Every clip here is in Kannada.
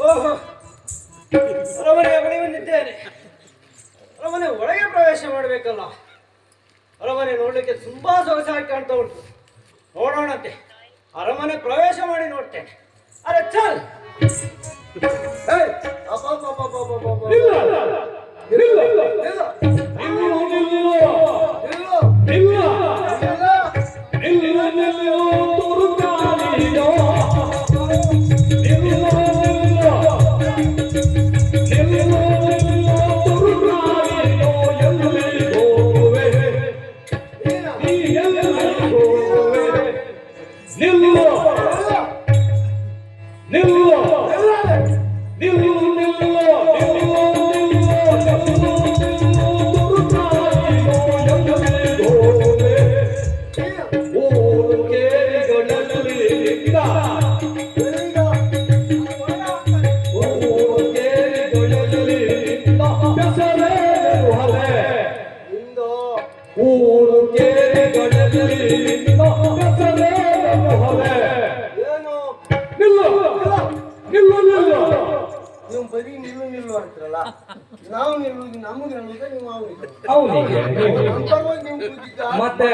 ಓಹೋ, ಅರಮನೆಯ ಬಳಿ ಬಂದಿದ್ದೇನೆ. ಅರಮನೆ ಒಳಗೆ ಪ್ರವೇಶ ಮಾಡಬೇಕಲ್ಲ. ಅರಮನೆ ನೋಡ್ಲಿಕ್ಕೆ ತುಂಬಾ ಸೊಗಸಾಗಿ ಕಾಣ್ತಾ ಉಂಟು. ನೋಡೋಣಂತೆ, ಅರಮನೆ ಪ್ರವೇಶ ಮಾಡಿ ನೋಡ್ತೇನೆ. ಅರೆ ಚಲ್. ಮತ್ತೆ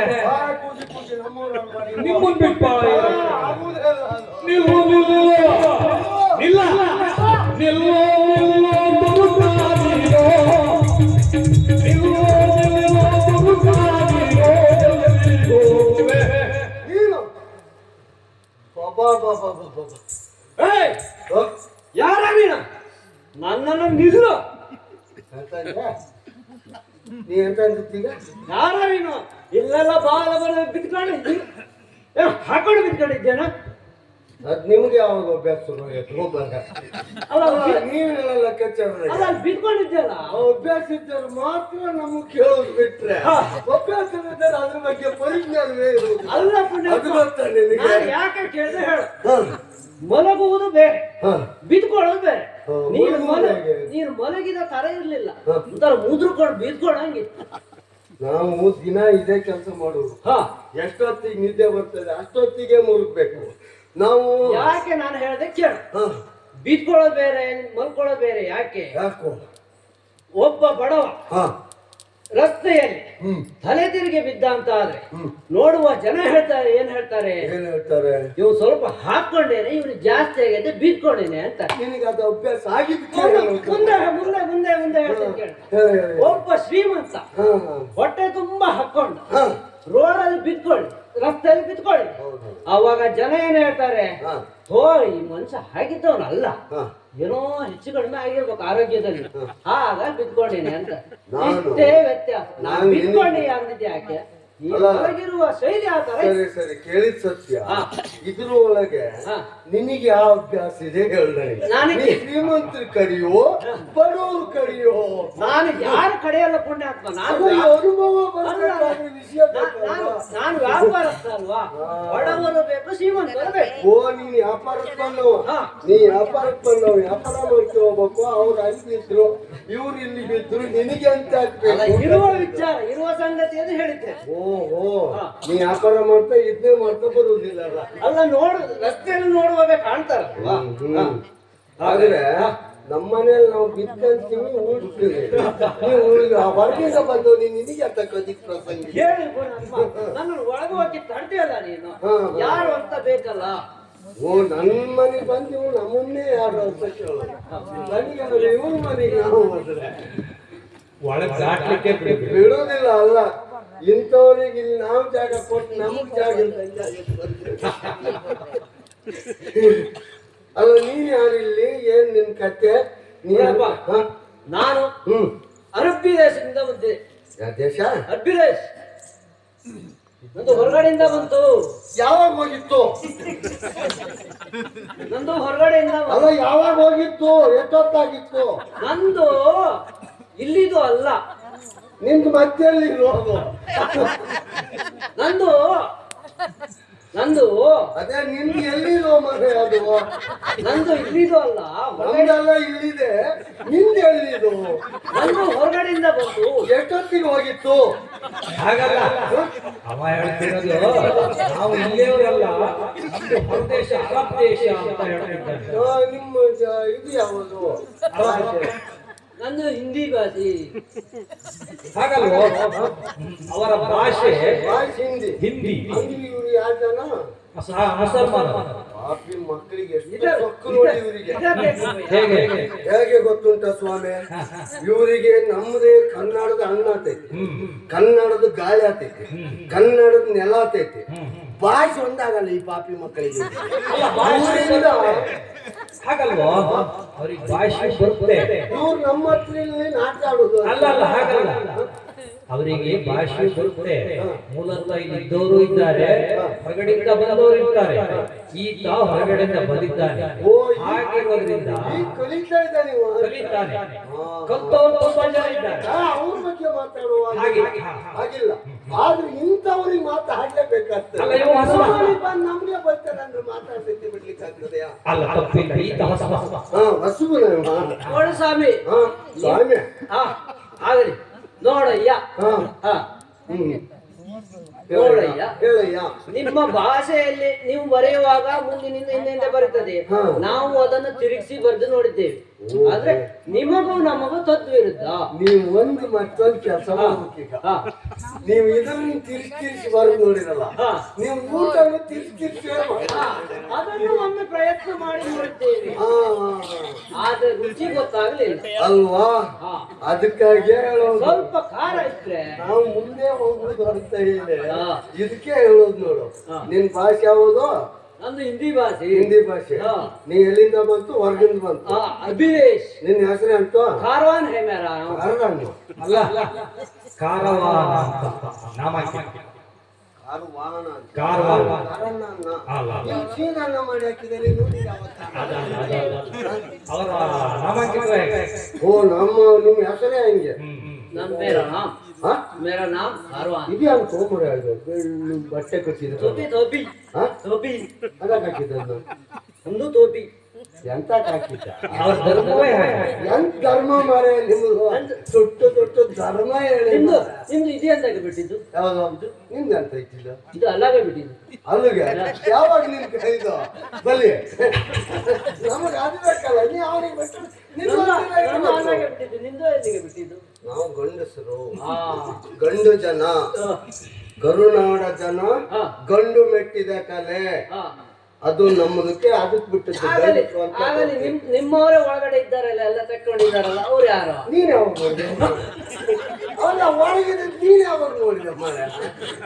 ನಿಮ್ಮನ್ ಬಿಟ್ಟು ಯಾರ ನೀನು? ನನ್ನನ್ನು ನಿಲ್ಲು. ನೀ ಎಂತ ಅಂತೀಗ? ಯಾರ ನೀನು? ಇಲ್ಲೆಲ್ಲ ಬಾಲ ಬರ ಬಿದ್ಕೊಂಡಿದ್ದಿ, ಹಾಕೊಂಡು ಬಿದ್ಕೊಂಡಿದ್ದೇನ? ಅದ್ ನಿಮ್ಗೆ ಯಾವಾಗ ಅಭ್ಯಾಸ ಶುರು ಅಲ್ಲ ನೀವೆಲ್ಲ ಕೆಚ್ಚ ಬಿದ್ಕೊಂಡಿದ್ದೆಲ್ಲ ಅಭ್ಯಾಸ ಇದ್ದರೆ ಮಾತ್ರ ನಮಗ್ ಕೇಳೋದು ಬಿಟ್ರೆ ಅಭ್ಯಾಸ ಇದ್ದರೆ ಅದ್ರ ಬಗ್ಗೆ ಪರಿಜ್ಞಾನವೇ ಇರುವುದು. ಅಲ್ಲ ಪುಣ್ಯ, ಅದು ಗೊತ್ತಾ ನಿನಗೆ? ಯಾಕೆ ಕೇಳಿದ್ರೆ ಹೇಳು. ಮಲಗುವುದು ಬೇರೆ, ಬಿದ್ಕೊಳ್ಳೋದು ಬೇರೆ. ನೀನು ಮಲಗಿದ ತರ ಇರ್ಲಿಲ್ಲ, ಒಂಥರ ಮುದ್ರಕೊಂಡು ಬಿದ್ಕೊಳ್ಳಂಗಿತ್ತು. ನಾವು ದಿನ ಇದೇ ಕೆಲಸ ಮಾಡುದು. ಎಷ್ಟೊತ್ತಿಗೆ ನಿದ್ದೆ ಬರ್ತದೆ ಅಷ್ಟೊತ್ತಿಗೆ ಮುಳುಗ್ಬೇಕು ನಾವು. ಯಾಕೆ ನಾನು ಹೇಳ್ದೆ ಕೇಳು. ಬಿದ್ಕೊಳ್ಳೋದು ಬೇರೆ, ಮಲ್ಕೊಳ್ಳೋದು ಬೇರೆ. ಯಾಕೆ? ಒಬ್ಬ ಬಡವ ರಸ್ತೆಯಲ್ಲಿ ತಲೆ ತಿರುಗಿ ಬಿದ್ದ ಅಂತ ಆದ್ರೆ ನೋಡುವ ಜನ ಹೇಳ್ತಾರೆ, ಏನ್ ಹೇಳ್ತಾರೆ? ಇವ್ ಸ್ವಲ್ಪ ಹಾಕೊಂಡೇನೆ, ಇವ್ನು ಜಾಸ್ತಿ ಆಗೈತೆ, ಬಿದ್ಕೊಂಡೇನೆ ಅಂತ. ನಿನಗೆ ಅದು ಅಭ್ಯಾಸ ಆಗಿದ್ದು. ಮುಂದೆ ಮುಂದೆ ಮುಂದೆ ಮುಂದೆ ಹೇಳ್ತೇನೆ ಕೇಳಿ. ಒಬ್ಬ ಶ್ರೀಮಂತ ಹೊಟ್ಟೆ ತುಂಬಾ ಹಾಕೊಂಡು ರೋಡಲ್ಲಿ ಬಿದ್ಕೊಳ್ಳಿ, ರಸ್ತೆಯಲ್ಲಿ ಬಿದ್ಕೊಳ್ಳಿ. ಅವಾಗ ಜನ ಏನ್ ಹೇಳ್ತಾರೆ? ಹೋ, ಈ ಮನುಷ್ಯ ಹಾಗಿದ್ದವನಲ್ಲ, ಏನೋ ಹೆಚ್ಚು ಕಡಿಮೆ ಆಗಿರ್ಬೇಕು ಆರೋಗ್ಯದಲ್ಲಿ, ಆಗ ಬಿದ್ಕೊಂಡಿನಿ ಅಂತ. ಇಷ್ಟೇ ವ್ಯತ್ಯಾಸ. ನಾನು ಬಿದ್ಕೊಂಡಿ ಅಂದಿದ್ದೆ ಯಾಕೆ? ಒಳಗಿರುವ ಶೈಲಿ ಆ ತರ. ಸರಿ ಕೇಳಿದ ಸತ್ಯ. ಇದ್ರ ಒಳಗೆ ನಿನಗೆ ಯಾವ ಅಭ್ಯಾಸ ಇದೆ ನನಗೆ? ಶ್ರೀಮಂತರು ಕಡಿಯೋ ಬಡವರು ಕಡಿಯೋ? ನಾನು ಯಾರು ಕಡೆಯಲ್ಲ ಪುಣ್ಯಾತ್ಮ. ನಾನು ಅನುಭವ ವಿಷಯ. ನಾನು ವ್ಯಾಪಾರಸ್ಥ ಅಲ್ವಾ? ಬಡವರು ಬೇಕು, ಶ್ರೀಮಂತರು ಬೇಕು. ಓ, ನೀನ್ ವ್ಯಾಪಾರಕ್ಕೆ ಬಂದವ. ನೀ ವ್ಯಾಪಾರಕ್ಕೆ ಬಂದವ, ವ್ಯಾಪಾರ ಮಾಡ್ಕೊ ಹೋಗ್ಬೇಕು. ಅವ್ರು ಅಲ್ಲಿ ಬಿದ್ರು, ಇವ್ರು ಇಲ್ಲಿ ಬಿದ್ರು, ನಿನಗೆ ಅಂತ ಆಗ್ಬೇಕು. ಇರುವ ವಿಚಾರ, ಇರುವ ಸಂಗತಿಯನ್ನು ಹೇಳಿದ್ದೆ. ಓಹೋ, ನೀ ವ್ಯಾಪಾರ ಮಾಡ್ತಾ ಇದನ್ನೇ ಮಾಡ್ತಾ ಬರುವುದಿಲ್ಲ ಅಲ್ಲ? ನೋಡು, ರಸ್ತೆಯಲ್ಲಿ ನೋಡುವಾಗ ಕಾಣ್ತಾರ. ಆದ್ರೆ ನಮ್ಮನೇಲಿ ನಾವು ಬಿತ್ತಂತೀವಿ, ಉಳ್ತೀವಿ. ನೀವು ಹೊರಗಿಂದ ಬಂದು ನಿನಗೆ ಅಂತ ಕದಿಕ್ ಪ್ರಸಂಗ ಹೇಳಿ. ನನ್ನ ಒಳಗೆ ಹೋಗಿ ತಡ್ತೀಯಲ್ಲ ನೀನು, ಯಾರು ಅಂತ ಬೇಕಲ್ಲ. ಓ, ನನ್ನ ಮನೆಗೆ ಬಂದು ನಮ್ಮನ್ನೇ ಯಾರು ಅಂತ ಕೇಳೋದು. ನನಗೆ ಇವ್ರ ಮನೆಗೆ ನಾವು ಬಂದ್ರೆ ಒಳಗೆ ಬಿಡೋದಿಲ್ಲ. ಅಲ್ಲ, ಇಂಥವ್ರಿಗೆ ಇಲ್ಲಿ ನಾವು ಜಾಗ ಕೊಟ್ಟು ನಮಗ್ ಜಾಗ ಅಲ್ಲ. ನೀನ್ ಯಾರಿಲ್ಲಿ? ಏನ್ ನಿನ್ ಕತೆ? ನಾನು ಅರಬ್ಬಿ ದೇಶದಿಂದ ಬಂದೆ. ಯಾವ ದೇಶ? ಅರಬ್ಬಿ ದೇಶ. ನಂದು ಹೊರಗಡೆಯಿಂದ ಬಂತು. ಯಾವಾಗ ಹೋಗಿತ್ತು? ನಂದು ಹೊರಗಡೆಯಿಂದ. ಅಲ್ಲ, ಯಾವಾಗ ಹೋಗಿತ್ತು? ಎಷ್ಟೊತ್ತಾಗಿತ್ತು? ನಂದು ಇಲ್ಲಿದು ಅಲ್ಲ, ನಿಂದು ಮಧ್ಯೆಯಲ್ಲಿ ಇರೋದು. ನಂದು ಅದೇ ನಿಂದು ಎಲ್ಲಿರೋ ಮನೆ ಅದು? ನಂದು ಇಲ್ಲಿದು ಅಲ್ಲ, ನಮ್ದೆಲ್ಲ ಇಲ್ಲಿದೆ. ನಿಂದು ಎಲ್ಲಿದು? ನಂದು ಹೊರಗಡೆಯಿಂದ ಬಂತು. ಎಷ್ಟೊತ್ತಿಗೆ ಹೋಗಿತ್ತು? ಹಾಗಲ್ಲ ಅವ ಹೇಳ್ತಿರೋದು ನಾವು ಇಲ್ಲಿಯವರಲ್ಲ ನಮ್ದು ಹೊರದೇಶ ಅರಬ್ ದೇಶ ಅಂತ ಹೇಳ್ತಿದ್ದಾನೆ. ನಿಮ್ಮ ಇದು ಯಾವುದು ಭಾಷೆ? ನಂದು ಹಿಂದಿ ಭಾಷೆ. ಹಾಗಲ್ವೋ ಅವರ ಭಾಷೆ ಭಾಷೆ ಹಿಂದಿ. ಹಿಂದಿ, ಅಂದ್ರೆ ಇವ್ರು ಯಾವ ಜನ? ಮುಸಲ್ಮಾನ. ಪಾಪಿ ಮಕ್ಕಳಿಗೆ ಎಷ್ಟು ಇದರ- ಸೊಕ್ಕು ನೋಡಿ ಇವರಿಗೆ. ಹೇಗೆ ಹೇಗೆ ಗೊತ್ತುಂಟ ಸ್ವಾಮಿ, ಇವರಿಗೆ ನಮ್ಮದೇ ಕನ್ನಡದ ಹಣ್ಣು ಆತೈತಿ, ಕನ್ನಡದ ಗಾಳಿ ಆತೈತಿ, ಕನ್ನಡದ ನೆಲ ಆತೈತಿ. ಭಾಷೆ ಒಂದಾಗಲ್ಲ ಈ ಪಾಪಿ ಮಕ್ಕಳಿಗೆ. ಅಲ್ಲ, ಭಾಷೆ ಹಾಗಲ್ವೋ ಅವ್ರಿಗೆ ಭಾಷೆ ಬರುತ್ತೆ. ಇವ್ರು ನಮ್ಮ ಹತ್ರ ಇಲ್ಲಿ ನಾಟಕ ಆಡುದು ಅಲ್ಲ ಅಲ್ಲ ಹಾಗಲ್ಲ, ಅವರಿಗೆ ಭಾಷೆ ಬರುತ್ತೆ. ಮೂಲತಃ ಇಲ್ಲಿದ್ದವರು ಇದ್ದಾರೆ, ಹೊರಗಡೆಯಿಂದ ಬಂದವರು ಇರ್ತಾರೆ. ಈತ ಹೊರಗಡೆಯಿಂದ ಬಂದಿದ್ದಾನೆ. ಓ, ಹಾಗಿರೋದ್ರಿಂದ ಈಗ ಕಲಿತಾ ಇದ್ದಾನೆ ನೀವು. ಕಲಿತಾನೆ. ಕಲ್ತವರು ತುಂಬಾ ಜನ ಇದ್ದಾರೆ. ಅವ್ರ ಬಗ್ಗೆ ಮಾತಾಡುವ ಹಾಗೆ ಹಾಗಿಲ್ಲ. ಆದ್ರೆ ಇಂಥವ್ರಿಗೆ ಮಾತಾಡ್ಲೇಬೇಕಾಗ್ತದೆ. ಅಲ್ಲ, ಇವ ಹೊಸ ನಮ್ಗೆ ಬರ್ತಾರೆ ಅಂದ್ರೆ ಮಾತಾಡ್ಲಿಕ್ಕೆ ಬಿಡ್ಲಿಕ್ಕೆ ಆಗ್ತದೆಯಾ? ಅಲ್ಲ, ತಪ್ಪಿಲ್ಲ. ಈತ ಹೊಸ ಹಸುವು ನೋಡು ಸ್ವಾಮಿ. ಸ್ವಾಮಿ. ಹಾ ಆಗಲಿ ನೋಡಯ್ಯ. ಹಾ ಹಾ ಹ್ಮ್ ನೋಡಯ್ಯ, ಹೇಳಯ್ಯ. ನಿಮ್ಮ ಭಾಷೆಯಲ್ಲಿ ನೀವು ಬರೆಯುವಾಗ ಮುಂದಿನಿಂದ ಹಿಂದೆ ಬರುತ್ತದೆ. ಹಾ. ನಾವು ಅದನ್ನು ತಿರುಗಿಸಿ ಬರೆದು ನೋಡಿದ್ದೇವೆ. ಆದ್ರೆ ನಿಮಗೂ ನಮಗೂ ತದ್ವಿರುದ್ಧ. ನೀವು ಒಂದು ಮತ್ತೊಂದು ಕೆಲಸ ಮಾಡ್ಬೇಕೀಗ. ಹಾ. ನೀವು ಇದನ್ನು ತಿರ್ಸಿ ಬರೋದು ನೋಡಿರಲ್ಲ, ಹಾ. ನೀವು ಊಟವನ್ನು ತಿರ್ಸಿ ಹಾ, ಅದನ್ನು ಒಮ್ಮೆ ಪ್ರಯತ್ನ ಮಾಡಿ ನೋಡಿದ್ದೇವೆ. ಆದ್ರೆ ರುಚಿ ಗೊತ್ತಾಗ್ಲಿಲ್ಲ ಅಲ್ವಾ? ಹಾ. ಅದಕ್ಕಾಗಿ ಹೇಳೋದು, ಸ್ವಲ್ಪ ಖಾರ ಇದ್ರೆ ನಾವು ಮುಂದೆ ಹೋಗುದು ಅಂತ ಹೇಳಿ ಹಾ. ಇದಕ್ಕೆ ಹೇಳೋದು ನೋಡು. ಹಾ. ನಿನ್ ಭಾಷೆ ಯಾವುದು? ನಂದು ಹಿಂದಿ ಭಾಷೆ. ಹಿಂದಿ ಭಾಷೆ. ಹಾ. ನೀ ಎಲ್ಲಿಂದ ಬಂತು? ಹೊರಗಿಂದ ಬಂತು. ಹಾ, ಅಭಿಲೇಶ್. ನಿನ್ನ ಹೆಸರು ಅಂತೂ ಕಾರ್ವಾನ್ ಹೇ ಮೇರಾ. ಕಾರವಾನ. ಅಲ್ಲ, ಕಾರವಾನ ಅಂತ ನಾಮಕ್ಕೆ. ಕಾರವಾನ ಅಂತ. ಕಾರವಾನ ಕಾರನ್ನ ಅಲ್ಲ, ನೀವು ಚೀನನ್ನ ಮಾಡಿ ಹಾಕಿದರೆ ನೋಡಿ ಯಾವತ್ತ. ಅವರ ನಾಮಾಂಕಿತ ಹೇಗೆ? ಓ, ನಿಮ್ಮ ಹೆಸರೇ ಹಂಗೆ. ನನ್ ಮೇರಾ ನಾಮ್. ಹಾ? ಮೇರಾ ನಾಮ್ ಕಾರ್ವಾನ್. ಇದು ಯಾರು ಸೋಮವಾರ ಹೇಳ್ಬೇಕು? ಬೆಳ್ಳು ಬಟ್ಟೆ ಕಟ್ಟಿದ್ರು. ಟೋಪಿ ಟೋಪಿ ಹಾ? ಟೋಪಿ. ಅದಕ್ಕೆ ಹಾಕಿದ್ದನ್ನು ಒಂದು ಟೋಪಿ. ಎಂತ ಹಾಕಿದ್ದ? ಅವರ ಧರ್ಮವೇ ಹಾಗೆ. ಎಂತ ಧರ್ಮ ಮಾರೇ ನಿಮ್ಮದು? ದೊಡ್ಡ ಧರ್ಮ ಹೇಳಿ. ನಿಮ್ದು ನಿಮ್ದು ಇದೆ ಅಂತ ಬಿಟ್ಟಿದ್ದು. ಯಾವ್ದು ನಿಮ್ದು ಅಂತ ಇಟ್ಟಿಲ್ಲ? ಇದು ಅಲ್ಲಾಗೆ ಬಿಟ್ಟಿದ್ದು. ಅಲ್ಲಿಗೆ ಯಾವಾಗ ನಿನ್ ಕೈದು ಬಲಿ ನಮಗೆ ಅದು ಬೇಕಲ್ಲ. ನೀ ಅವನಿಗೆ ಬಿಟ್ಟು ನನ್ನ ಅಲ್ಲಾಗೆ ಬಿಟ್ಟಿದ್ದು. ನಿಂದು ಎಲ್ಲಿಗೆ ಬಿಟ್ಟಿದ್ದು? ನಾವು ಗಂಡಸರು, ಹಾ. ಗಂಡು ಜನ, ಕರುನಾಡ ಜನ, ಹಾ. ಗಂಡು ಮೆಟ್ಟಿದ ಕಲೆ. ಹಾ. ಅದು ನಮ್ಮದಕ್ಕೆ ಅದಕ್ಕೆ ಬಿಟ್ಟದ್ದು. ಆಗಲಿ ಗಂಡಸರು ಅಂತ ಆಗಲಿ. ನಿಮ್ಮವರೇ ಒಳಗಡೆ ಇದ್ದಾರಲ್ಲ, ಎಲ್ಲ ತಕ್ಕೊಂಡಿದ್ದಾರಲ್ಲ, ಅವ್ರು ಯಾರು? ನೀನ್ ಯಾವಾಗ ನೋಡಿದೆ? ಅಲ್ಲ, ಒಳಗಿದೆ ನೀನ್ ಯಾವಾಗ ನೋಡಿದೆ ಮಾರೆ?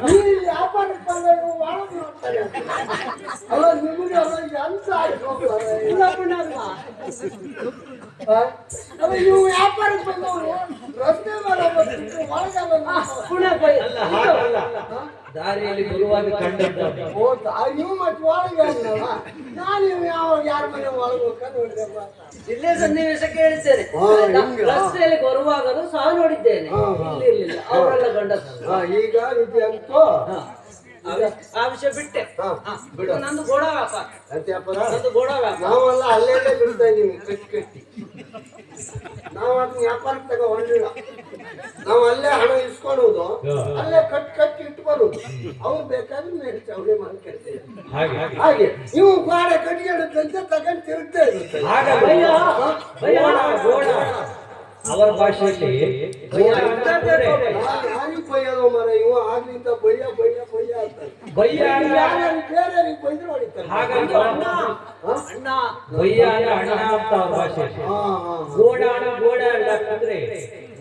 ನೀನ್ ವ್ಯಾಪಾರಕ್ಕೆ ಬಂದಾಗ ಒಳಗೆ ನೋಡ್ತಾರೆ. ಅಲ್ಲ, ನಿಮಗೆ ಅಲ್ಲ ಎಂತ ಆಯ್ತು ಮಾರ್ರೆ? ಇಲ್ಲ ಪುಣ್ಯಾತ್ಮ. ಆ? ಅಲ್ಲ, ಇವು ವ್ಯಾಪಾರಕ್ಕೆ ಬಂದವರು ರಸ್ತೆ ಮೇಲೆ ಬರ್ತಿದ್ರು, ಒಳಗೆಲ್ಲ ನೋಡ್ತಾರೆ. ಪುಣ್ಯಾತ್ಮ. ಅಲ್ಲ, ಹಾಗಲ್ಲ. ದಾರಿಯಲ್ಲಿ ಬರುವಾಗ ಕಂಡದ್ದು. ಓ, ನೀವು ಮತ್ತೆ ಒಳಗೆ ಅಲ್ಲಲ್ಲ. ನಾನು ಯಾರ ಮನೆ ಒಳಗೆ ಹೋಗ್ಕೊಂಡು ನೋಡಿದೆ ಮಾತ್ರ. ಇಲ್ಲೇ ಸನ್ನಿವೇಶ ಕೇಳಿದ್ದೇನೆ. ಹಾ, ಹಿಂಗ? ರಸ್ತೆಯಲ್ಲಿ ಬರುವಾಗಲೂ ಸಹ ನೋಡಿದ್ದೇನೆ. ಹಾ, ಹಾ. ಇಲ್ಲಿ ಇರ್ಲಿಲ್ಲ, ಅವರೆಲ್ಲ ಗಂಡಸರು. ಈಗ ಇದು ಅಂತೂ ಹಾ. ಆ ವಿಷಯ ಬಿಟ್ಟೆ. ಹಾ, ಬಿಡು. ಇದು ನಂದು ಗೋಡ ವ್ಯಾಪಾರ. ಅಂತ ವ್ಯಾಪಾರ ನಂದು ಗೋಡ ವ್ಯಾಪಾರ. ನಾವೆಲ್ಲ ಅಲ್ಲೆಲ್ಲೇ ಬಿಡ್ತಾ ಇದೀವಿ ಕಟ್ಟಿ. ನಾವು ಅದನ್ನ ವ್ಯಾಪಾರಕ್ಕೆ ತಗೋ ಹೊಂದಿಲ್ಲ. ನಾವು ಅಲ್ಲೇ ಹಣ ಇಸ್ಕೊಳ್ಳೋದು, ಅಲ್ಲೇ ಕಟ್ಟಿ ಇಟ್ಟು ಬರೋದು. ಅವ್ರು ಬೇಕಾದ್ರೆ ಮೇಲೆ ಚೌಳಿ ಮಾಡ್ಕೊಳ್ತೇವೆ. ಹಾಗೆ ನೀವು ಗಾಡೆ ಕಟ್ಕೊಂಡಂತೆ ತಗೊಂಡು ತಿರುಗ್ತಾ ಇರುತ್ತೆ. ಭಯ್ಯ, ಭಯ್ಯ. ಗೋಡ ಅವರ ಭಾಷೆಯಲ್ಲಿ ಯಾರಿಗೆ ಬೈಯೋದು ಮರ? ಇವ ಆಗ್ಲಿಂದ ಬಯ್ಯ ಅಂತಾರೆ. ಬಯ್ಯ ಬೇರೆ ಬೈದ್ರು ಹೊಡಿತಾರೆ. ಹಾಗಂತ ಅಣ್ಣ. ಬಯ್ಯ ಅಂದ್ರೆ ಅಣ್ಣ ಅಂತ ಅವ್ರ ಭಾಷೆ. ಗೋಡ ಅಂದ್ರೆ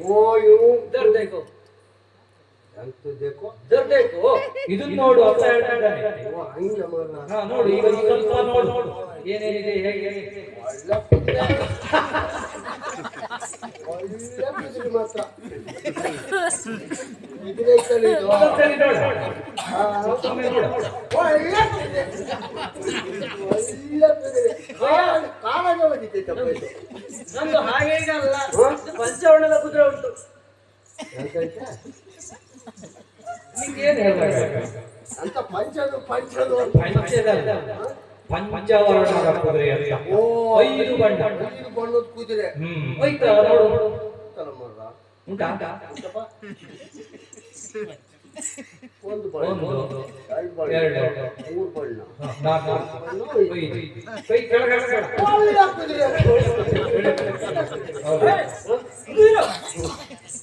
ಓ, ಇವು ದರ್ ದೇಖೋ, ಎಂತ ಬೇಕೋ ದರ್ ದೇಖೋ. ಇದನ್ನ ನೋಡು ಅಂತ ಹೇಳ್ತಿದ್ದಾನೆ. ಹಂಗೆ ಮರ. ಹಾ, ನೋಡು ಈಗ ಸ್ವಲ್ಪ ನೋಡು ಏನೇನಿದೆ ಹೇಗೆ. ಒಳ್ಳೆ ಬಿಸಿಲು ಮಾತ್ರ. ಇದ್ರೆ ಕಲಿದು ಒಂದ್ಸರಿ ನೋಡು. ಸುಮ್ನೆ ನೋಡು. ಒಳ್ಳೆ ಕಾಲಾಗ ಬಂದಿದ್ದೈತಪ್ಪ ಇದು. ನಮ್ದು ಹಾಗೆ ಈಗ ಅಲ್ಲ. ಇದು ಪಂಚವರ್ಣದ ಕುದುರೆ ಉಂಟು. ಎಂತೈತೆ? ನಿಂಗೇನ್ ಹೇಳ್ಬೇಕು? ಅಂತ ಪಂಚದು ಪಂಚವರ್ಣದ ಕುದುರೆ ಅಂತ. ಓ, 5 ಬಣ್ಣ. 5 ಬಣ್ಣದ ಕುದುರೆ. ಹೋಯ್ತಾ ನೋಡು. ತಲಮರ ಉಂಟಾ? ಉಂಟಪ್ಪ. ಒಂದು ಬಣ್ಣ, ಒಂದು, ಎರಡು ಬಣ್ಣ, ಎರಡು, ಮೂರು ಬಣ್ಣ, ನಾಲ್ಕು, ಐದು. ಕೈ ಕೆಳಗೆ ಹಾಕ್ಬೇಡ. ಒಳ್ಳೆ ಹಾಕಿದ್ರೆ ಹೌದು.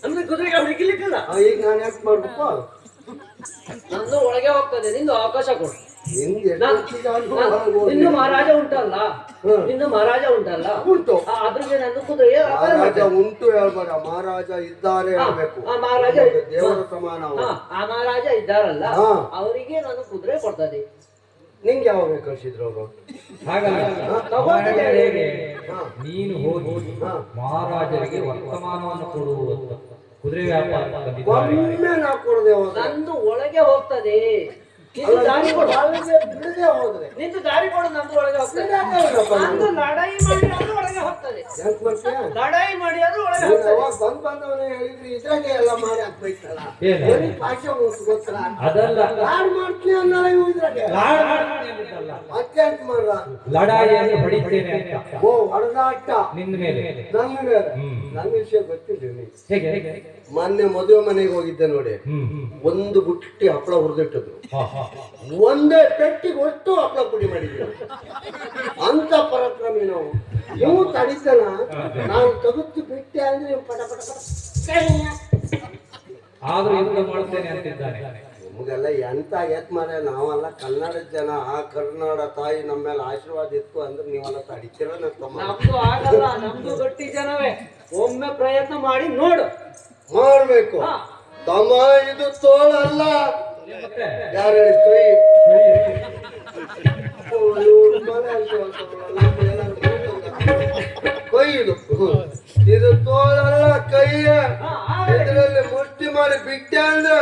ಅಂದ್ರೆ ಕುದುರೆಗೆ ಹಿಡಿಲಿಕ್ಕಿಲ್ಲ. ಈಗ ನಾನು ಯಾಕೆ ಮಾಡ್ಬೇಕು? ನಂದು ಒಳಗೆ ಹೋಗ್ತದೆ, ನಿಂದು ಅವಕಾಶ ಕೊಡು. ನಿಂಗೆ ಇನ್ನು ಮಹಾರಾಜ ಉಂಟಲ್ಲ, ಇನ್ನು ಮಹಾರಾಜ ಉಂಟಲ್ಲ, ಉಂಟು ಅದ್ರಿಗೆ ನನ್ನ ಕುದುರೆ ಮಹಾರಾಜ ಉಂಟು ಹೇಳ್ಬೇಡ, ಮಹಾರಾಜ ಇದ್ದಾರೆ ಹೇಳ್ಬೇಕು. ಮಹಾರಾಜ ದೇವರ ಸಮಾನ ಅವರು. ಆ ಮಹಾರಾಜ ಇದ್ದಾರಲ್ಲ, ಹಾ. ಅವರಿಗೆ ನಾನು ಕುದುರೆ ಕೊಡ್ತದೆ. ನಿಂಗೆ ಯಾವಾಗ ಕಳ್ಸಿದ್ರು ಅವರು? ಹಾಗಲ್ಲ. ತಗೊಂಡಿದ್ದೆ ಹೇಗೆ? ಹಾ. ನೀನು ಹೋಗಿ ಹಾ. ಮಹಾರಾಜರಿಗೆ ವರ್ತಮಾನವನ್ನು ಕೊಡುವಂತ ಕುದುರೆ ವ್ಯಾಪಾರ ತಂದಿದ್ದಾರೆ. ಒಮ್ಮೆ ನಾ ಕೊಡದೆ ಹೋದ ನಂದು ಒಳಗೆ ಹೋಗ್ತದೆ, ನಿಂದು ದಾರಿ ಕೊಡು. ಬಿಡದೆ ಹೋದ್ರೆ ನಿಂದು ದಾರಿ ಕೊಡು, ನಂದು ಒಳಗೆ ಹೋಗ್ತದೆ. ನಂದು ಲಡಾಯಿ ಮಾಡಿ ಅದು ಒಳಗೆ ಹೋಗ್ತದೆ. ಯಾಕೆ ಮಾಡ್ತೀಯ? ಲಡಾಯಿ ಮಾಡಿ ಅದು ಒಳಗೆ ನೀನು ಹೋಗ್ತದೆ. ಅವಾಗ ಬಂದವನೇ ಹೇಳಿದ್ರಿ ಇದ್ರಾಗೆ ಎಲ್ಲ ಮಾಡಿ ಹಾಕ್ಬೇಕಲ್ಲ. ಏನು? ಬರೀ ಭಾಷೆ ಗೊತ್ತಲ್ಲ, ಅದಲ್ಲ. ಯಾರು ಮಾಡ್ತೀಯ ಅನ್ನಲ್ಲ ಇವು ಇದ್ರಾಗೆ. ಲಾಡ್ ಮಾಡ್ತೀನಿ ಅಂದಿದ್ದಲ್ಲ. ಅತ್ಯಂತ ಮಾಡ್ರ ಲಡಾಯಿಯನ್ನು ಹೊಡಿತೇನೆ ಅಂತ ಓ ಹೊಡೆದಾಟ ನಿನ್ನ ಮೇಲೆ. ನಂಗೆ ಹ್ಮ್. ನನ್ನ ವಿಷಯ ಗೊತ್ತಿಲ್ಲ ನೀನು. ಹೇಗೆ? ಮೊನ್ನೆ ಮದುವೆ ಮನೆಗೆ ಹೋಗಿದ್ದೆ ನೋಡಿ, ಹ್ಮ್. ಒಂದು ಬುಟ್ಟಿ ಹಪ್ಪಳ ಹುರಿದಿಟ್ಟಿದ್ರು, ಹಾ, ಹಾ. ಒಂದೇ ಪೆಟ್ಟಿಗೆ ಒಟ್ಟು ಹಪ್ಪಳ ಪುಡಿ ಮಾಡಿದ್ವಿ. ಅಂತ ಪರಾಕ್ರಮಿ ನಾವು. ನೀವು ತಡಿತನ ನಾವು ತಗುತ್ತಿ ಬಿಟ್ಟೆ ಅಂದ್ರೆ ನೀವು ಪಟ ಪಟ ಪಟ ಕೈಯ. ಆದ್ರೂ ಯುದ್ಧ ಮಾಡ್ತೇನೆ ಅಂತಿದ್ದಾನೆ. ನಮಗೆಲ್ಲ ಎಂತ ಎತ್ ಮಾರ, ನಾವೆಲ್ಲ ಕನ್ನಡದ ಜನ, ಆ ಕರ್ನಾಡ ತಾಯಿ ನಮ್ಮ ಮೇಲೆ ಆಶೀರ್ವಾದ ಇತ್ತು ಅಂದ್ರೆ ನೀವೆಲ್ಲ ತಡಿತೀರ ತಮ್ಮ. ನಮ್ದು ಆಗಲ್ಲ, ನಮ್ದು ಗಟ್ಟಿ ಜನವೇ. ಒಮ್ಮೆ ಪ್ರಯತ್ನ ಮಾಡಿ ನೋಡು. ಮಾಡ್ಬೇಕು ಹಾ. ತಮ್ಮ, ಇದು ತೋಳಲ್ಲ. ಮತ್ತೆ? ಯಾರು ಹೇಳಿ ಕೈ? ಓ, ಇವ್ರು ಮನೆ ಅನ್ಕೊಂತಾರಲ್ಲ, ನಮ್ದು ಏನಾದ್ರು ಕೈ ಇದು. ಇದು ತೋಳಲ್ಲ, ಕೈಯ. ಇದರಲ್ಲಿ ಮುಷ್ಟಿ ಮಾಡಿ ಬಿಟ್ಟೆ ಅಂದ್ರೆ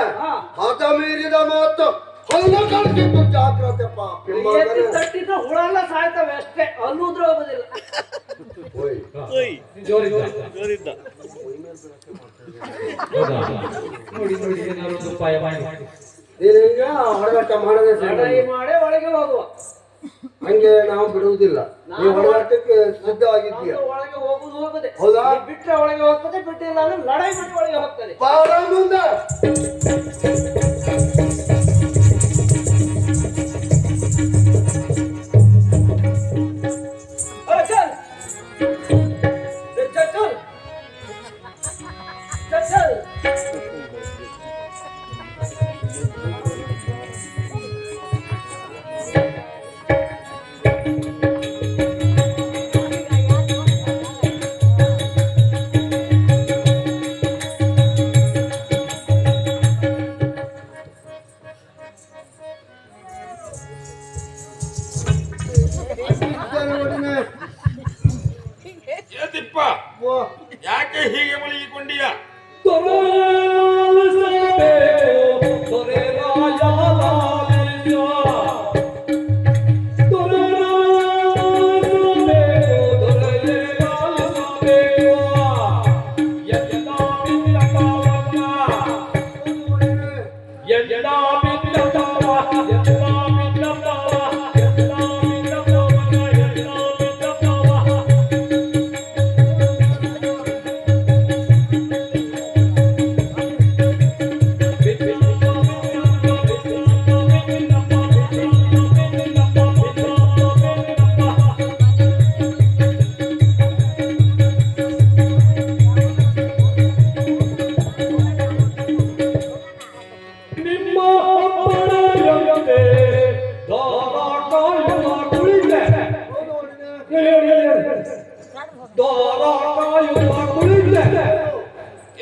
ಹಠ ಮೀರಿದ ಮಾತು ಹೊಲ ಕಳ್ಸಿತ್ತು. ಜಾಗ್ರತೆ ಪಾಪ. ಎತ್ತಿ ತಟ್ಟಿದ್ರೆ ಹುಳ ಎಲ್ಲ ಸಾಯ್ತವೆ ಅಷ್ಟೇ, ಅಲ್ಲೂದ್ರೂ ಹೋಗೋದಿಲ್ಲ. ಜೋರಿದ್ದ. ಹೌದಾ? ನೋಡಿ ನೋಡಿ, ಏನಾದ್ರು ಒಂದು ಉಪಾಯ ಮಾಡಿ. ನೀನು ಹಿಂಗ ಹೊಡೆದಾಟ ಮಾಡೋದೇ ಸರಿ. ಲಡಾಯಿ ಮಾಡೇ ಒಳಗೆ ಹೋಗುವ. ಹಂಗೆ ನಾವು ಬಿಡುವುದಿಲ್ಲ. ನೀವು ಹೊಡೆದಾಟಕ್ಕೆ ಸಿದ್ಧವಾಗಿದ್ದೀಯ. ನಮ್ದು ಒಳಗೆ ಹೋಗುದೇ. ಹೌದಾ? ನೀ ಬಿಟ್ರೆ ಒಳಗೆ ಹೋಗ್ತದೆ, ಬಿಟ್ಟಿಲ್ಲ ಅಂದ್ರೆ ಲಡಾಯಿ ಮಾಡಿ ಒಳಗೆ ಹೋಗ್ತದೆ. ಬಾರ ಮುಂದೆ. चल चल चल चल ಏತಿಪ್ಪ, ಯಾಕೆ ಹೀಗೆ ಮಲಗಿಕೊಂಡೀಯ?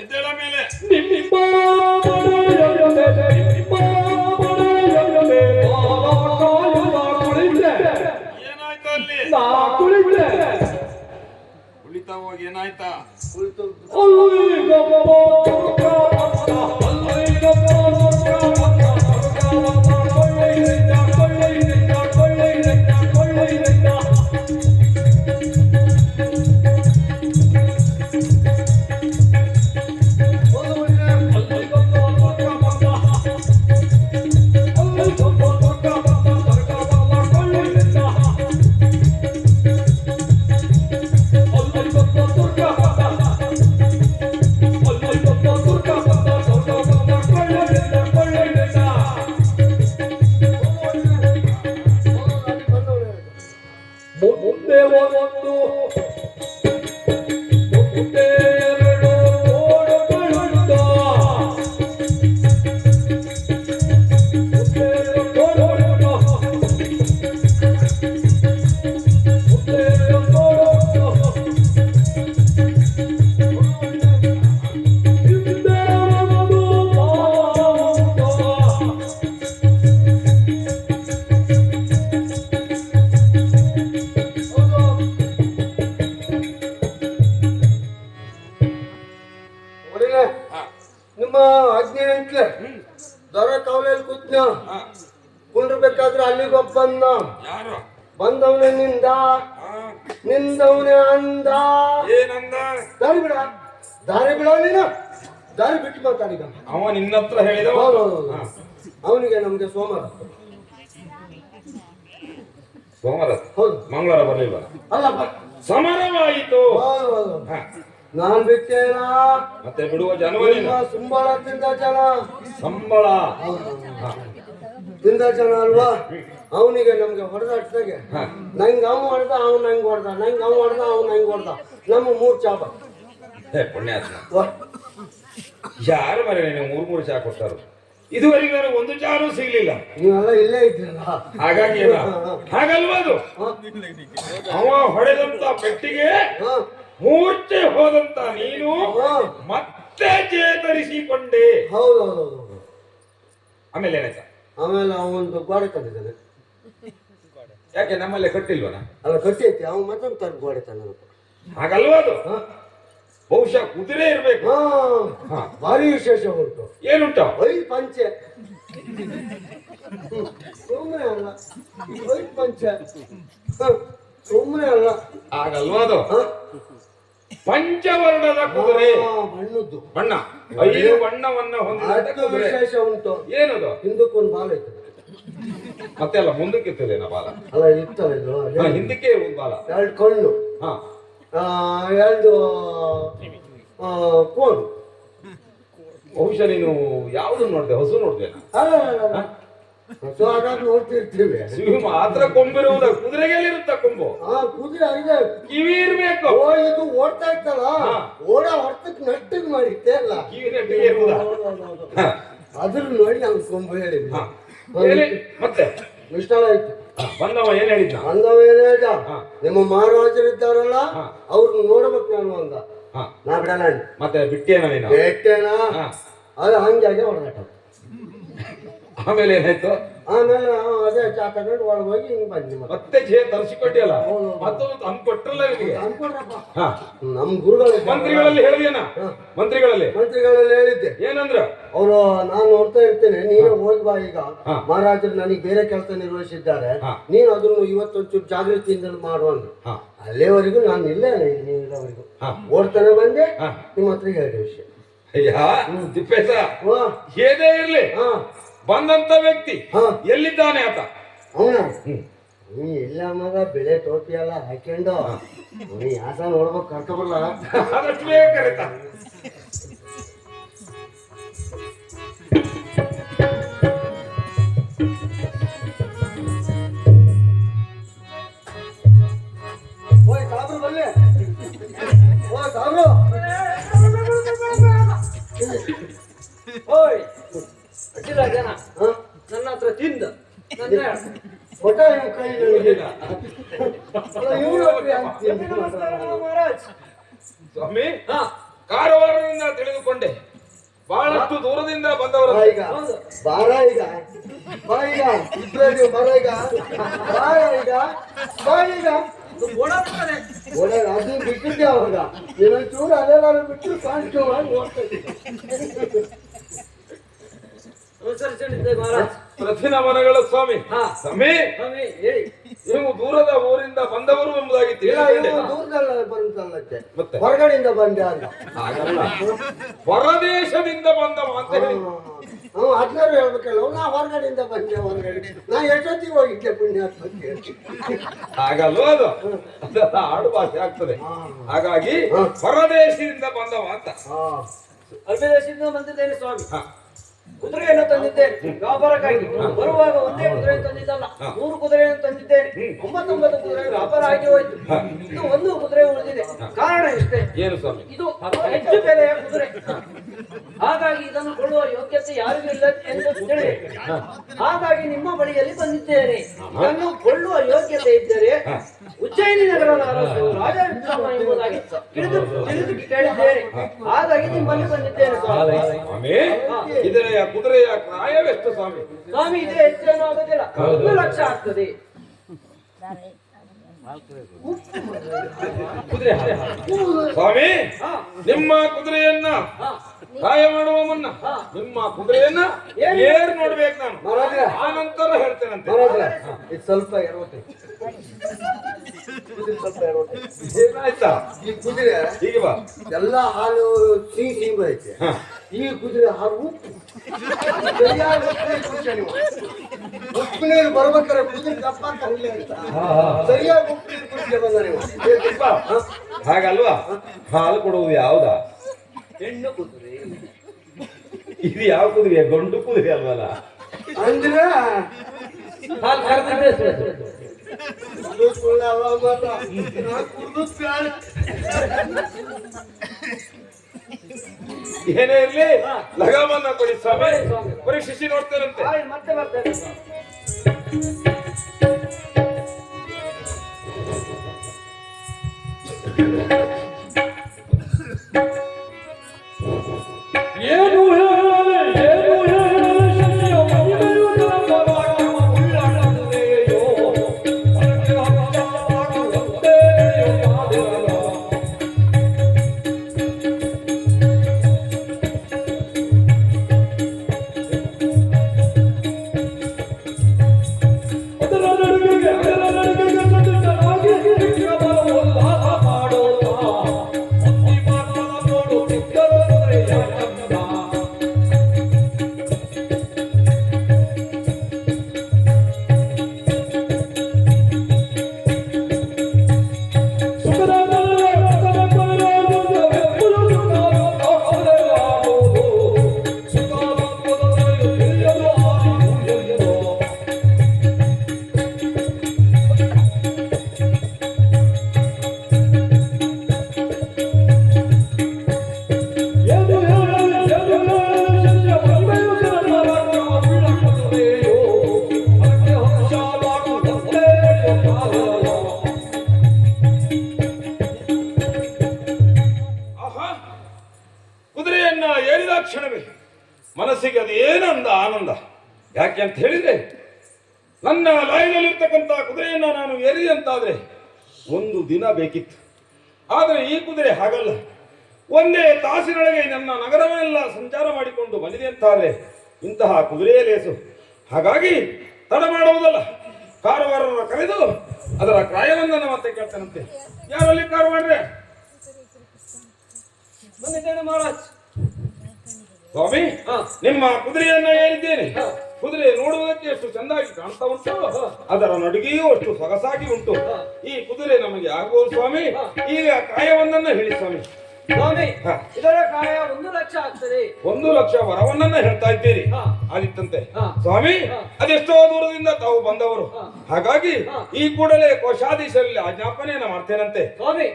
ಎದ್ದೇಳ ಮೇಲೆ. ಏನಾಯ್ತು ಅಲ್ಲಿ? ಕುಳಿತಾ ಹೋಗಿ ಏನಾಯ್ತಾ? ಬಾವಲೆಯಲ್ಲಿ ಕೂತ್ನ ಹಾ. ಕುಂಡ್ರಬೇಕಾದ್ರೆ ಅಲ್ಲಿಗೊಬ್ಬ ಬಂದ. ಯಾರು? ಬಂದವನೇ ನಿಂದ, ಹಾ. ನಿಂದವನೇ ಅಂದ. ಏನಂದ? ದಾರಿ ಬಿಡ, ದಾರಿ ಬಿಡ, ನೀನು ದಾರಿ ಬಿಟ್ಟು ಮಾತಾಡಿದ. ಅವ ನಿನ್ನ ಹತ್ರ ಹೇಳಿದ? ಹಾ. ಅವನಿಗೆ ನಮ್ಗೆ ಸೋಮವಾರ. ಸೋಮವಾರ? ಹೌದು. ಮಂಗಳವಾರ ಬರ್ಲಿಲ್ವ? ಅಲ್ಲಪ್ಪ, ಸಮರವಾಯಿತು. ಹೌದು ಹೌದು. ಹಾ. ನಾನ್ ಬಿಟ್ಟೇನ ಮತ್ತೆ ಬಿಡುವ ಜನವರಿನ ಸಂಬಳ ತಿಂದ ಜನ. ಸಂಬಳ. ಹಾ. ತಿಂದ ಜನ ಅಲ್ವಾ, ಅವನಿಗೆ ನಮ್ಗೆ ಹೊಡೆದಾಡ್ತಾಗೆ ಹಾ. ನಂಗೆ ಅವ್ ಹೊಡೆದ, ಅವ್ನು ನಂಗೆ ಹೊಡೆದ, ನಂಗೆ ಅವ್ ಹೊಡೆದ, ಅವ್ನು ನಂಗೆ ಹೊಡೆದ. ನಮ್ಮ 3 ಚಾಪ. ಹೇ ಪುಣ್ಯಾತ್ಮ, ಯಾರು ಮರೆ ನೀವು 3 ಚಾ ಕೊಡ್ತಾರ? ಇದುವರೆಗೆ ನನಗೆ ಒಂದು ಚಾರು ಸಿಗ್ಲಿಲ್ಲ. ನೀವೆಲ್ಲ ಇಲ್ಲೇ ಇದ್ರಲ್ಲ, ಹಾಗಾಗಿ ಏನ? ಹಾಗಲ್ವದು, ಅವ ಹೊಡೆದಂತ ಪೆಟ್ಟಿಗೆ ಹಾ ಮೂರ್ಛೆ ಹೋದಂತ ನೀನು ಹಾ. ಮತ್ತೆ ಚೇತರಿಸಿಕೊಂಡೆ. ಹೌದು ಹೌದು ಹೌದು. ಆಮೇಲೆ ಏನಾಯ್ತ? ಆಮೇಲೆ ಅವನೊಂದು ಗೋಡೆ ತಂದಿದ್ದಾನೆ. ಯಾಕೆ ನಮ್ಮಲ್ಲೇ ಕಟ್ಟಿಲ್ವನ? ಅಲ್ಲ ಕಟ್ಟೈತಿ, ಅವನು ಮತ್ತೊಂದು ತನ್ನ ಗೋಡೆ ತಂದ. ಹಾಗಲ್ವದು, ಹಾ ಬಹುಶಃ ಕುದುರೆ ಇರ್ಬೇಕು. ಹಾ, ಭಾರಿ ವಿಶೇಷ ಉಂಟು. ಏನುಂಟ? 5 ಪಂಚೆ. ಸುಮ್ಮನೆ ಅಲ್ಲ, 5 ಪಂಚೆ. ಸುಮ್ಮನೆ ಅಲ್ಲ. ಹಾಗಲ್ವದು, ಹಾ? ಪಂಚವರ್ಣದ ಕುದುರೆ. ಬಣ್ಣದ್ದು ಬಣ್ಣ 5 ಬಣ್ಣವನ್ನ ಹೊಂದಿದ ಅದಕ್ಕೆ ಕುದುರೆ. ವಿಶೇಷ ಉಂಟು. ಏನದು? ಹಿಂದಕ್ಕೊಂದು ಬಾಲ ಇತ್ತು. ಮತ್ತೆ ಅಲ್ಲ ಮುಂದಕ್ಕೆ ಇರ್ತದೇನ ಬಾಲ? ಅಲ್ಲ ಇತ್ತಲ್ಲ ಇದು, ಹಾ, ಹಿಂದಕ್ಕೆ ಒಂದು ಬಾಲ. 2 ಕಣ್ಣು, ಹಾ. 2 ಕೋಡು. ಬಹುಶಃ ನೀನು ಯಾವ್ದು ನೋಡ್ದೆ? ಹಸು ನೋಡ್ದೆ? ಅಲ್ಲ ಸೊ ಹಾಗಾಗಿ ನೋಡ್ತಿರ್ತೀವಿ. ಮಾತ್ರ ಕೊಂಬಿರುವುದ ಕುದುರೆಗೆಲ್ಲಿರುತ್ತ ಕೊಂಬು? ಕುದುರೆ ಇದೆ, ಕಿವಿ ಇರ್ಬೇಕು. ಓ ಇದು ಓಡ್ತಾ ಇತ್ತಲ್ಲ, ಓಡ ಹೊರ್ತಕ್ ನಟ್ಟಿಗೆ ಮಾಡಿತ್ತೆ ಅಲ್ಲ, ಕಿವಿ ನೆಟ್ಟಿಗೆ ಇರುವುದ? ಹಾ. ಅದ್ರ ನೋಡಿ ನಾನು ಕೊಂಬು ಹೇಳಿದ್ವಿ. ಹಾ. ಮತ್ತೆ ಇಷ್ಟ ಆಯ್ತು. ಬಂದವ ಏನ್ ಹೇಳಿದ್ನ? ಅಂದವೇನೇಜ ಹಾ. ನಿಮ್ಮ ಮಹಾರಾಜರಿದ್ದಾರಲ್ಲ, ಹಾ. ಅವ್ರನ್ನ ನೋಡ್ಬೇಕು ನಾನು ಅಂದ. ಹಾ. ನಾ ಬಿಡಲ್ಲ ಮತ್ತೆ ಬಿಟ್ಟೇನ ನೀನು? ಬೆಟ್ಟೇನಾ, ಹಾ. ಅದು ಹಂಗಾಗಿ ಹೊಡೆದಾಟ. ಆಮೇಲೆ ಏನಾಯ್ತು? ಆಮೇಲೆ ಅದೇ ಚಾ ತಗೊಂಡು ಒಳಗೆ ಹೋಗಿ ಹಿಂಗ್ ಬಂದ್ವಿ. ಮತ್ತೆ ತರಿಸಿಕೊಟ್ಟಿಯಲ್ಲ, ಮತ್ತೊಂದು ತಂದು ಕೊಟ್ರಲ್ಲ ನಿನಗೆ. ಹಾ. ನಮ್ ಗುರುಗಳು ಮಂತ್ರಿಗಳಲ್ಲಿ ಹೇಳಿದೇನ? ಮಂತ್ರಿಗಳಲ್ಲಿ ಹೇಳಿದ್ದೆ. ಏನಂದ್ರ? ಅವರು ನಾನು ನೋಡ್ತಾ ಇರ್ತೇನೆ, ನೀನು ಹೋಗಿ ಬಾ ಈಗ, ಹಾ. ಮಹಾರಾಜರು ನನಗೆ ಬೇರೆ ಕೆಲಸ ನಿರ್ವಹಿಸಿದ್ದಾರೆ, ಹಾ. ನೀನು ಅದನ್ನು ಇವತ್ತೊಂಚೂರು ಜಾಗೃತಿಯಿಂದ ಮಾಡುವಂತ. ಹಾ. ಅಲ್ಲೇವರೆಗೂ ನಾನು ಇಲ್ಲೇ ನೀವು ಇರೋವರೆಗೂ ಹಾ. ಓಡ್ತಾನೆ ಬಂದೆ, ಹಾ. ನಿಮ್ಮ ಹತ್ರ ಹೇಳಿದೆ ವಿಷಯ. ಅಯ್ಯ ತಿಪ್ಪೇಶ, ವಾ. ಏನೇ ಇರ್ಲಿ, ಹಾ ಬಂದಂತ ವ್ಯಕ್ತಿ ಹಾ. ಎಲ್ಲಿದ್ದಾನೆ ಆತ? ಅವನ ನೀ ಇಲ್ಲ ಮಗ, ಬೆಳೆ ಟೋಪಿ ಎಲ್ಲ ಹಾಕೊಂಡು ನೀ ಯಾಸ ನೋಡ್ಬೇಕು, ಕರ್ಕೊಬರ್ಲ. ಆದಷ್ಟು ಬೇಗ ಕರೀತ. ಓಯ್ ಸಾಬ್ರು ಬಲ್ಲೆ, ಓ ಸಾಬ್ರು. ಓಯ್ ಅಡ್ಡಿಲ್ಲ ಜನ ಹಾ? ನನ್ನ ಹತ್ರ ತಿಂದ ನನ್ನ ಒಟ್ಟ ನಿಮ್ಮ ಕೈ ಮಹಾರಾಜ್. ಸ್ವಾಮಿ, ಹಾ ಕಾರವಾರದಿಂದ ತಿಳಿದುಕೊಂಡೆ, ಬಹಳಷ್ಟು ದೂರದಿಂದ ಬಂದವರು. ಈಗ ಬಾರ, ಈಗ ಬಾ, ಈಗ ಇಬ್ಬರೇ ನೀವು ಬರ, ಈಗ ಬಾ, ಈಗ ಬಾ, ಈಗ ಓಡಾಡ್ತಾನೆ. ಒಳ್ಳೆ ಅದು ಬಿಟ್ಟಿದ್ದೆ ಅವಾಗ. ಇನ್ನೊಂದು ಚೂರು ಅಲ್ಲೆಲ್ಲಾರು ಬಿಟ್ಟು ಕಾಣಿಸ್ಕೊಂಡು ಓಡ್ತಾ ಇದ್ದೆ. ಅನುಸರಿಸಿದ್ದೆ ಮಹಾರಾಜ್. ಪ್ರತಿನಮನಗಳ ಸ್ವಾಮಿ. ಹಾ. ಸ್ವಾಮಿ, ಸ್ವಾಮಿ ಹೇಳಿ. ನೀವು ದೂರದ ಊರಿಂದ ಬಂದವರು ಎಂಬುದಾಗಿ ಇಲ್ಲ, ತಿಳಿದುಕೊಂಡೆ. ಇವ್ನು ದೂರದಲ್ಲ ಬಂತಲ್ಲಕ್ಕೆ, ಮತ್ತೆ ಹೊರಗಡೆಯಿಂದ ಬಂದೆ ಅಂತ. ಹಾಗಲ್ಲ, ಹೊರದೇಶದಿಂದ ಬಂದವ ಅಂತ ಹೇಳಿ. ಹ್ಞೂ ಅದನ್ನಾರು ಹೇಳ್ಬೇಕಲ್ಲ, ನಾ ಹೊರಗಡೆಯಿಂದ ಬಂದೆ. ಹೊರಗಡೆ ನಾ ಎಷ್ಟೊತ್ತಿಗೆ ಹೋಗಿದ್ದೆ ಪುಣ್ಯಾತ್ಮಕ್ಕೆ. ಹಾಗಲ್ವ ಅದು? ಅದೆಲ್ಲ ಆಡು ಭಾಷೆ ಆಗ್ತದೆ. ಹಾಗಾಗಿ ಹೊರದೇಶದಿಂದ ಬಂದವ ಅಂತ. ಅಲ್ಪದೇಶದಿಂದ ಬಂದಿದ್ದೇನೆ ಸ್ವಾಮಿ. ಹಾ. ಕುದುರೆಯನ್ನು ತಂದಿದ್ದೇನೆ ವ್ಯಾಪಾರಕ್ಕಾಗಿ. ಬರುವಾಗ ಒಂದೇ ಕುದುರೆಯನ್ನು ತಂದಿದ್ದಲ್ಲ, 3 ಕುದುರೆಯನ್ನು ತಂದಿದ್ದೇನೆ. 99 ಕುದುರೆ ವ್ಯಾಪಾರ ಆಗಿ ಹೋಯ್ತು. ಇದು 1 ಕುದುರೆ ಉಳಿದಿದೆ. ಕಾರಣ ಇಷ್ಟೇ, ಏನು ಸ್ವಾಮಿ? ಇದು ಹೆಚ್ಚು ಬೆಲೆಯ ಕುದುರೆ. ಹಾಗಾಗಿ ಇದನ್ನು ಕೊಳ್ಳುವ ಯೋಗ್ಯತೆ ಯಾರಿಗೂ ಇಲ್ಲ ಎಂದು ತಿಳಿದೆ. ಹಾಗಾಗಿ ನಿಮ್ಮ ಬಳಿಯಲ್ಲಿ ಬಂದಿದ್ದೇನೆ. ಇದನ್ನು ಕೊಳ್ಳುವ ಯೋಗ್ಯತೆ ಇದ್ದರೆ ಉಜ್ಜಯಿನಿ ನಗರದ ಅರಸು ರಾಜ ವಿಕ್ರಮ ಎಂಬುದಾಗಿ ತಿಳಿದು ಕೇಳಿದ್ದೇನೆ. ಹಾಗಾಗಿ ನಿಮ್ಮಲ್ಲಿ ಬಂದಿದ್ದೇನೆ ಸ್ವಾಮಿ. ಸ್ವಾಮಿ, ಇದರ ಕುದುರೆಯ ಪ್ರಾಯವೆಷ್ಟು ಸ್ವಾಮಿ? ಸ್ವಾಮಿ ಇದೇ ಹೆಚ್ಚೇನು ಆಗೋದಿಲ್ಲ, 1 ಲಕ್ಷ ಆಗ್ತದೆ. ಕುದುರೆ ಸ್ವಾಮಿ, ಹಾ ನಿಮ್ಮ ಕುದುರೆಯನ್ನ ಹಾ ಸಹಾಯ ಮಾಡುವ ಮುನ್ನ ನಿಮ್ಮ ಕುದುರೆಯನ್ನ ಏರ್ ನೋಡ್ಬೇಕು ನಾನು. ಮಹಾರಾಜ ಆ ನಂತರ ಹೇಳ್ತೇನಂತೆ. ಮಹಾರಾಜ ಇದು ಸ್ವಲ್ಪ ಎಡವಟ್ಟೆ. ಕುದುರೆ ಸ್ವಲ್ಪ ಎಡವಟ್ಟೆ. ಏನಾಯ್ತಾ? ಈ ಕುದುರೆ ಹೀಗೆ ಬಾ. ಎಲ್ಲ ಹಾಲು ಸಿಹಿ ಐತೆ. ಹ. ಈ ಕುದುರೆ ಹಾಲು ಉಪ್ಪು. ಸರಿಯಾಗಿ ಉಪ್ಪು ಕುಡಿಸ್ಯ ನೀವು. ಉಪ್ಪು ನೀರು ಬರ್ಬೇಕಾದ್ರೆ ಕುದುರೆ ದಪ್ಪ ಅಂತ ಹಂಗೆ ಅಂತ. ಸರಿಯಾಗಿ ಉಪ್ಪು ನೀರು ಕುಡಿಸ್ಯ ಬಂದ ನೀವು. ಏ ದೀಪ, ಹಾಗಲ್ವಾ? ಹಾಲು ಕೊಡುವುದು ಯಾವ್ದಾ? ಹೆಣ್ಣು ಕುದುರೆ. ಇದು ಯಾವ ಕುದುರೆ? ಗಂಡು ಕುದುರೆ ಅಲ್ವಲ್ಲ? ಅಂದ್ರೆ ಹಾಲು ಕರೆದಿದ್ದೆ ಸರ್. ಅದು ಸುಳ್ಳು ಅವಾಗ ನಾ ಕುಡ್ದು ಬ್ಯಾಡ. ಏನೇ ಇರ್ಲಿ, ಲಗಾಮನ್ನ ಕೊಡಿ ಸ್ವಾಮಿ. ಪರೀಕ್ಷಿಸಿ ನೋಡ್ತೇನಂತೆ. ಮತ್ತೆ ಬರ್ತೇನೆ. ಏನು ಹೇಳಲೆ, ಏನು ಹೇಳಲೆ, ಶನಿಯ ಮಹಿಮೆಯು ನಿರಂತರವಾಗಿ ಉಳ್ಳಾಡುತ್ತದೆಯೋ, ಅದಕ್ಕೆ ಹಬ್ಬ ಮಾಡುವಂತೆಯೋ ಕಾದಿರಲ್ಲ. ಅದರ ನಡುವೆಗೆ ಸದಿಷ್ಟನಾಗಿ ವಿಕ್ರಮನು ಉಲ್ಲಾಸ ಮಾಡೋಣ. ಅತಿ ಮಾರ್ಗದ ನೋಡುತ್ತಿದ್ದರೆ ಯಾಕಂದ. ಆಹಾ, ಕುದುರೆಯನ್ನ ಏರಿದ ಕ್ಷಣವೇ ಮನಸ್ಸಿಗೆ ಅದು ಏನಂದ ಆನಂದ. ಯಾಕೆ ಅಂತ ಹೇಳಿದ್ರೆ, ನನ್ನ ಲಾಯದಲ್ಲಿರ್ತಕ್ಕಂಥ ಕುದುರೆಯನ್ನ ನಾನು ಏರಿದೆ ಅಂತಾದ್ರೆ ಒಂದು ದಿನ ಬೇಕಿತ್ತು. ಆದರೆ ಈ ಕುದುರೆ ಹಾಗಲ್ಲ. ಒಂದೇ ತಾಸಿನೊಳಗೆ ನನ್ನ ನಗರವೆಲ್ಲ ಸಂಚಾರ ಮಾಡಿಕೊಂಡು ಬಂದಿದೆ ಅಂತಾದ್ರೆ ಇಂತಹ ಕುದುರೆಯ ಲೇಸು. ಹಾಗಾಗಿ ತಡ ಮಾಡುವುದಲ್ಲ, ಕಾರವಾರರ ಕರೆದು ಅದರ ಕ್ರಾಯವನ್ನ ಮತ್ತೆ ಕೇಳ್ತಾನಂತೆ. ಯಾರಲ್ಲಿ ಕಾರವಾರ್ರೆ? ಬಂದಿದ್ದೇನೆ ಮಹಾರಾಜ್. ಸ್ವಾಮಿ, ನಿಮ್ಮ ಕುದುರೆಯನ್ನ ಏರಿದ್ದೇನೆ. ಕುದುರೆ ನೋಡುವುದಕ್ಕೆ ಎಷ್ಟು ಚೆಂದಾಗಿ ಕಾಣ್ತಾ ಉಂಟು, ಅದರ ನಡುಗೆಯೂ ಅಷ್ಟು ಸೊಗಸಾಗಿ ಉಂಟು. ಈ ಕುದುರೆ ನಮಗೆ ಆಗುವುದು ಸ್ವಾಮಿ. ಈಗ ಕಾಯವನ್ನ ಹೇಳಿ ಸ್ವಾಮಿ. ಸ್ವಾಮಿ, ಇದರ ಕಾಯ 1 ಲಕ್ಷ ಆಗ್ತದೆ. 1 ಲಕ್ಷ ವರವನ್ನ ಹೇಳ್ತಾ ಇದ್ದೀರಿ. ಆದಿತ್ತಂತೆ ಸ್ವಾಮಿ. ಅದೆಷ್ಟೋ ದೂರದಿಂದ ತಾವು ಬಂದವರು. ಹಾಗಾಗಿ ಈ ಕೂಡಲೇ ಕೋಶಾಧೀಶರಲ್ಲಿ ಆಜ್ಞಾಪನೆಯನ್ನ ಮಾಡ್ತೇನಂತೆ. ಸ್ವಾಮಿ,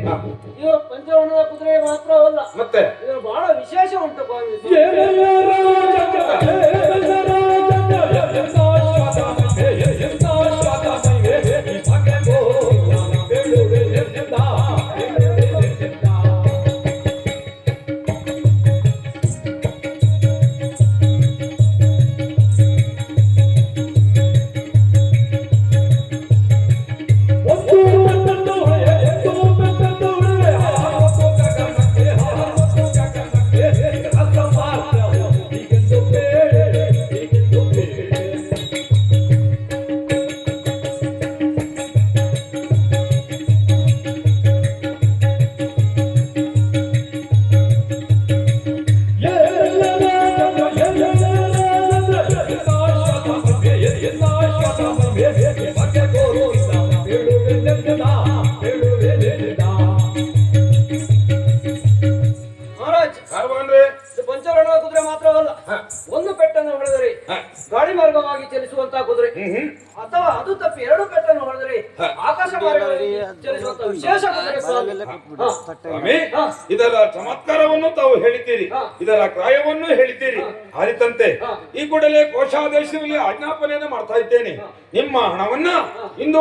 ಇದು ಪಂಚವರ್ಣದ ಕುದುರೆ ಮಾತ್ರವಲ್ಲ, ಮತ್ತೆ ಇದರ ಬಹಳ ವಿಶೇಷ ಉಂಟು ಸ್ವಾಮಿ. ಮಹಾರಾಜ್, ಇದು ಪಂಚವರ್ಣದ ಕುದುರೆ ಮಾತ್ರವಲ್ಲ, ಒಂದು ಪೆಟ್ಟನ್ನು ಹೊಡೆದರೆ ಗಾಳಿ ಮಾರ್ಗವಾಗಿ ಚಲಿಸುವಂತಹ ಕುದುರೆ, ಅಥವಾ ಅದು ತಪ್ಪಿ 2 ಪೆಟ್ಟನ್ನು ಹೊಡೆದರೆ ಆಕಾಶ ಮಾರ್ಗವಾಗಿ ಚಲಿಸುವಂತಹ ವಿಶೇಷ ಕುದುರೆ ಸ್ವಾಮಿ. ಸ್ವಾಮಿ, ಇದರ ಚಮತ್ಕಾರವನ್ನು ತಾವು ಹೇಳಿದ್ದೀರಿ, ಇದರ ಕ್ರಾಯವನ್ನು ಹೇಳಿದ್ದೀರಿ. ಆದಿತ್ತಂತೆ ಈ ಕೂಡಲೇ ಕೋಶಾಧೀಶರಲ್ಲಿ ಆಜ್ಞಾಪನೆಯನ್ನು ಮಾಡ್ತಾ ಇದ್ದೇನೆ. ನಿಮ್ಮ ಹಣವನ್ನ ಇಂದು